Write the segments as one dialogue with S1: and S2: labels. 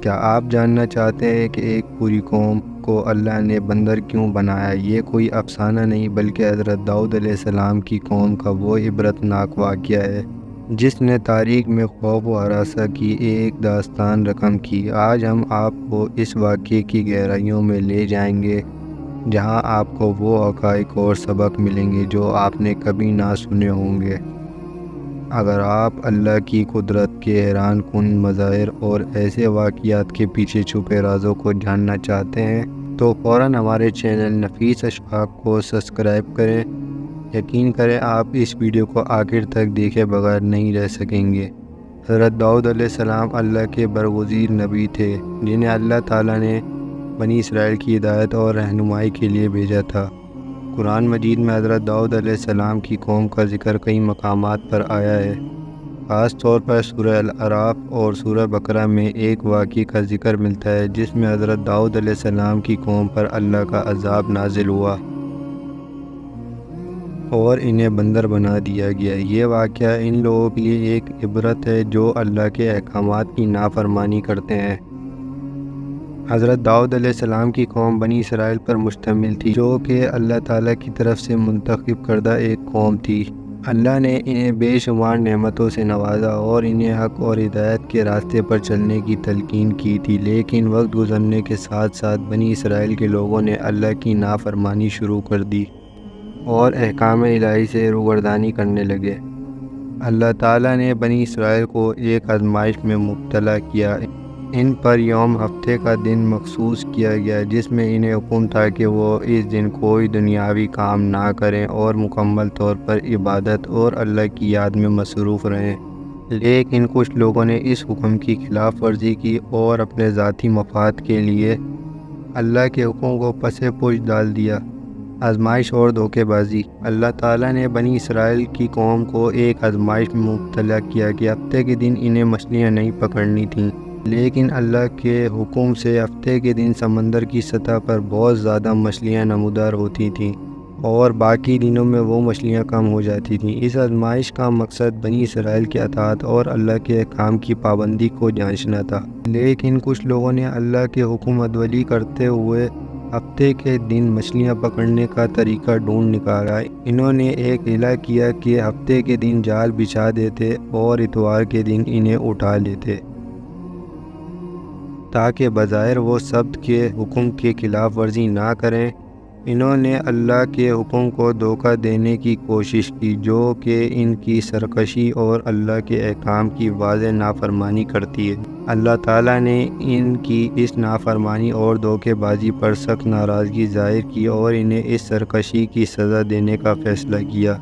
S1: کیا آپ جاننا چاہتے ہیں کہ ایک پوری قوم کو اللہ نے بندر کیوں بنایا؟ یہ کوئی افسانہ نہیں بلکہ حضرت داؤد علیہ السلام کی قوم کا وہ عبرتناک واقعہ ہے جس نے تاریخ میں خوف و ہراساں کی ایک داستان رقم کی۔ آج ہم آپ کو اس واقعے کی گہرائیوں میں لے جائیں گے جہاں آپ کو وہ حقائق اور سبق ملیں گے جو آپ نے کبھی نہ سنے ہوں گے۔ اگر آپ اللہ کی قدرت کے حیران کن مظاہر اور ایسے واقعات کے پیچھے چھپے رازوں کو جاننا چاہتے ہیں تو فوراً ہمارے چینل نفیس اشفاق کو سبسکرائب کریں۔ یقین کریں آپ اس ویڈیو کو آخر تک دیکھے بغیر نہیں رہ سکیں گے۔ حضرت داؤد علیہ السلام اللہ کے برگزیدہ نبی تھے جنہیں اللہ تعالیٰ نے بنی اسرائیل کی ہدایت اور رہنمائی کے لیے بھیجا تھا۔ قرآن مجید میں حضرت داؤد علیہ السلام کی قوم کا ذکر کئی مقامات پر آیا ہے۔ خاص طور پر سورہ الاعراف اور سورہ بقرہ میں ایک واقعے کا ذکر ملتا ہے جس میں حضرت داؤد علیہ السلام کی قوم پر اللہ کا عذاب نازل ہوا اور انہیں بندر بنا دیا گیا۔ یہ واقعہ ان لوگوں کے لیے ایک عبرت ہے جو اللہ کے احکامات کی نافرمانی کرتے ہیں۔ حضرت داؤد علیہ السلام کی قوم بنی اسرائیل پر مشتمل تھی جو کہ اللہ تعالیٰ کی طرف سے منتخب کردہ ایک قوم تھی۔ اللہ نے انہیں بے شمار نعمتوں سے نوازا اور انہیں حق اور ہدایت کے راستے پر چلنے کی تلقین کی تھی، لیکن وقت گزرنے کے ساتھ ساتھ بنی اسرائیل کے لوگوں نے اللہ کی نافرمانی شروع کر دی اور احکام الہی سے روگردانی کرنے لگے۔ اللہ تعالیٰ نے بنی اسرائیل کو ایک آزمائش میں مبتلا کیا۔ ان پر یوم ہفتے کا دن مخصوص کیا گیا جس میں انہیں حکم تھا کہ وہ اس دن کوئی دنیاوی کام نہ کریں اور مکمل طور پر عبادت اور اللہ کی یاد میں مصروف رہیں۔ لیکن کچھ لوگوں نے اس حکم کی خلاف ورزی کی اور اپنے ذاتی مفاد کے لیے اللہ کے حکم کو پس پش ڈال دیا۔ آزمائش اور دھوکے بازی۔ اللہ تعالیٰ نے بنی اسرائیل کی قوم کو ایک آزمائش میں مبتلا کیا کہ ہفتے کے دن انہیں مچھلیاں نہیں پکڑنی تھیں، لیکن اللہ کے حکم سے ہفتے کے دن سمندر کی سطح پر بہت زیادہ مچھلیاں نمودار ہوتی تھیں اور باقی دنوں میں وہ مچھلیاں کم ہو جاتی تھیں۔ اس آزمائش کا مقصد بنی اسرائیل کی اطاعت اور اللہ کے احکام کی پابندی کو جانچنا تھا، لیکن کچھ لوگوں نے اللہ کے حکم عدولی کرتے ہوئے ہفتے کے دن مچھلیاں پکڑنے کا طریقہ ڈھونڈ نکالا۔ انہوں نے ایک ہیلا کیا کہ ہفتے کے دن جال بچھا دیتے اور اتوار کے دن انہیں اٹھا لیتے تاکہ بظاہر وہ سبت کے حکم کی خلاف ورزی نہ کریں۔ انہوں نے اللہ کے حکم کو دھوکہ دینے کی کوشش کی جو کہ ان کی سرکشی اور اللہ کے احکام کی واضح نافرمانی کرتی ہے۔ اللہ تعالیٰ نے ان کی اس نافرمانی اور دھوکے بازی پر سخت ناراضگی ظاہر کی اور انہیں اس سرکشی کی سزا دینے کا فیصلہ کیا۔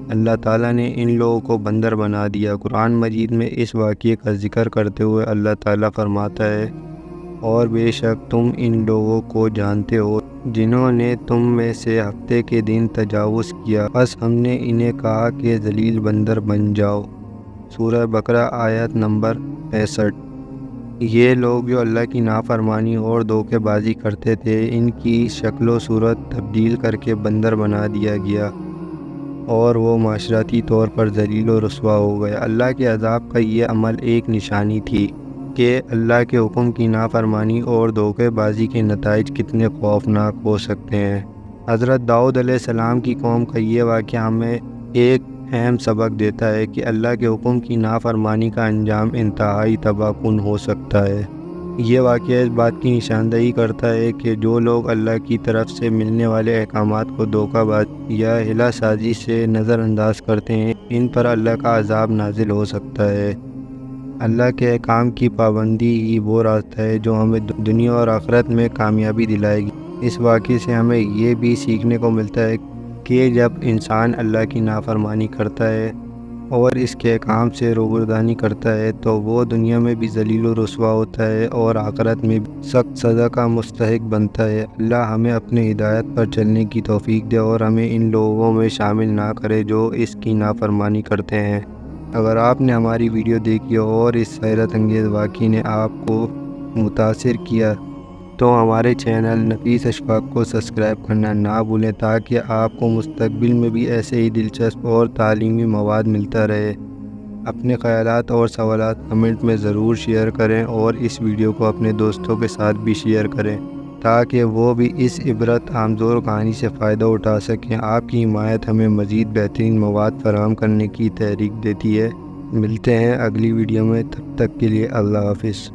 S1: اللہ تعالیٰ نے ان لوگوں کو بندر بنا دیا۔ قرآن مجید میں اس واقعے کا ذکر کرتے ہوئے اللہ تعالیٰ فرماتا ہے، اور بے شک تم ان لوگوں کو جانتے ہو جنہوں نے تم میں سے ہفتے کے دن تجاوز کیا، بس ہم نے انہیں کہا کہ ذلیل بندر بن جاؤ۔ سورہ بقرہ آیت نمبر 65۔ یہ لوگ جو اللہ کی نافرمانی اور دھوکے بازی کرتے تھے، ان کی شکل و صورت تبدیل کر کے بندر بنا دیا گیا اور وہ معاشرتی طور پر ذلیل و رسوا ہو گئے۔ اللہ کے عذاب کا یہ عمل ایک نشانی تھی کہ اللہ کے حکم کی نافرمانی اور دھوکے بازی کے نتائج کتنے خوفناک ہو سکتے ہیں۔ حضرت داؤد علیہ السلام کی قوم کا یہ واقعہ ہمیں ایک اہم سبق دیتا ہے کہ اللہ کے حکم کی نافرمانی کا انجام انتہائی تباہ کن ہو سکتا ہے۔ یہ واقعہ اس بات کی نشاندہی کرتا ہے کہ جو لوگ اللہ کی طرف سے ملنے والے احکامات کو دھوکہ بازی یا ہیلا سازی سے نظر انداز کرتے ہیں، ان پر اللہ کا عذاب نازل ہو سکتا ہے۔ اللہ کے احکام کی پابندی ہی وہ راستہ ہے جو ہمیں دنیا اور آخرت میں کامیابی دلائے گی۔ اس واقعے سے ہمیں یہ بھی سیکھنے کو ملتا ہے کہ جب انسان اللہ کی نافرمانی کرتا ہے اور اس کے احکام سے روگردانی کرتا ہے تو وہ دنیا میں بھی ذلیل و رسوا ہوتا ہے اور آخرت میں بھی سخت سزا کا مستحق بنتا ہے۔ اللہ ہمیں اپنے ہدایت پر چلنے کی توفیق دے اور ہمیں ان لوگوں میں شامل نہ کرے جو اس کی نافرمانی کرتے ہیں۔ اگر آپ نے ہماری ویڈیو دیکھی اور اس حیرت انگیز واقعے نے آپ کو متاثر کیا تو ہمارے چینل نفیس اشفاق کو سبسکرائب کرنا نہ بھولیں تاکہ آپ کو مستقبل میں بھی ایسے ہی دلچسپ اور تعلیمی مواد ملتا رہے۔ اپنے خیالات اور سوالات کمنٹ میں ضرور شیئر کریں، اور اس ویڈیو کو اپنے دوستوں کے ساتھ بھی شیئر کریں تاکہ وہ بھی اس عبرت آموز کہانی سے فائدہ اٹھا سکیں۔ آپ کی حمایت ہمیں مزید بہترین مواد فراہم کرنے کی تحریک دیتی ہے۔ ملتے ہیں اگلی ویڈیو میں، تب تک کے لیے اللہ حافظ۔